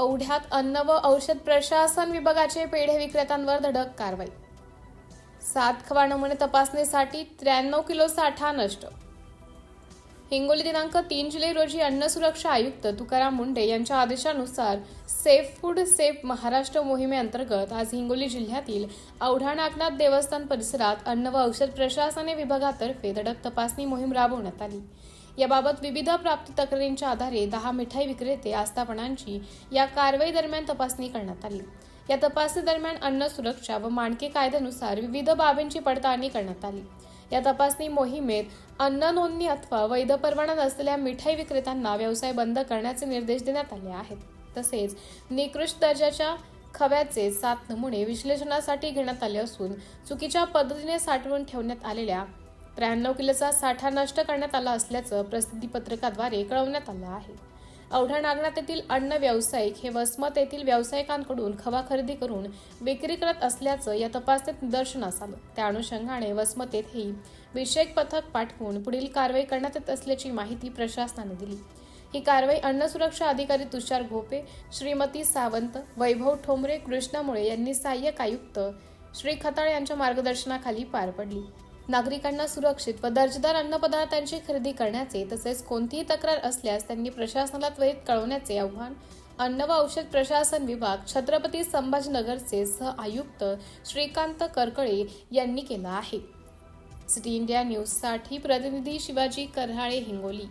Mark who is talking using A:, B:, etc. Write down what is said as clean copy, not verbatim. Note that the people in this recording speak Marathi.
A: औढ्यात अन्न व औषध प्रशासन विभागाचे पेढे विक्रेत्यांवर धडक कारवाई। 7 खवा नमुने तपासणीसाठी 93 किलो साठा नष्ट। हिंगोली दिनांक 3 जुलै रोजी अन्न सुरक्षा आयुक्त तुकाराम मुंढे यांच्या आदेशानुसार सेफ फूड सेफ महाराष्ट्र मोहिमेअंतर्गत आज हिंगोली जिल्ह्यातील औढा नागनाथ देवस्थान परिसरात अन्न व औषध प्रशासन विभागातर्फे धडक तपासणी मोहीम राबवण्यात आली। याबाबत विविध प्राप्त तक्रारींच्या आधारे 10 मिठाई विक्रेते आस्थापनांची या कारवाई दरम्यान तपासणी करण्यात आली। या तपासणी दरम्यान अन्न सुरक्षा व मानके कायद्यानुसार विविध बाबींची पडताळणी करण्यात आली। या तपासणी मोहिमेत अन्न नोंदणी अथवा वैध परवाना नसलेल्या मिठाई विक्रेत्यांना व्यवसाय बंद करण्याचे निर्देश देण्यात आले आहेत। तसेच निकृष्ट दर्जाच्या खव्याचे 7 नमुने विश्लेषणासाठी घेण्यात आले असून चुकीच्या पद्धतीने साठवून ठेवण्यात आलेल्या 93 किलोचा साठा नष्ट करण्यात आला असल्याचं प्रसिद्धी पत्रकाद्वारे कळवण्यात आलं आहे। औढा नागनाथ येथील अन्न व्यावसायिक हे वसमत येथील व्यावसायिकांकडून खवा खरेदी करून विक्री करत असल्याचं या तपासणीत निदर्शनास आलं। त्या अनुषंगाने वसमत येथेही विशेष पथक पाठवून पुढील कारवाई करण्यात येत असल्याची माहिती प्रशासनाने दिली। ही कारवाई अन्न सुरक्षा अधिकारी तुषार घोपे, श्रीमती सावंत, वैभव ठोंबरे, कृष्णा मुळे यांनी सहाय्यक आयुक्त श्री खताळ यांच्या मार्गदर्शनाखाली पार पडली। नागरिकांना सुरक्षित व दर्जेदार अन्नपदार्थांची खरेदी करण्याचे तसेच कोणतीही तक्रार असल्यास त्यांनी प्रशासनाला त्वरित कळवण्याचे आवाहन अन्न व औषध प्रशासन विभाग छत्रपती संभाजीनगरचे सह आयुक्त श्रीकांत करकळे यांनी केलं आहे। सिटी इंडिया न्यूजसाठी प्रतिनिधी शिवाजी करहाळे, हिंगोली।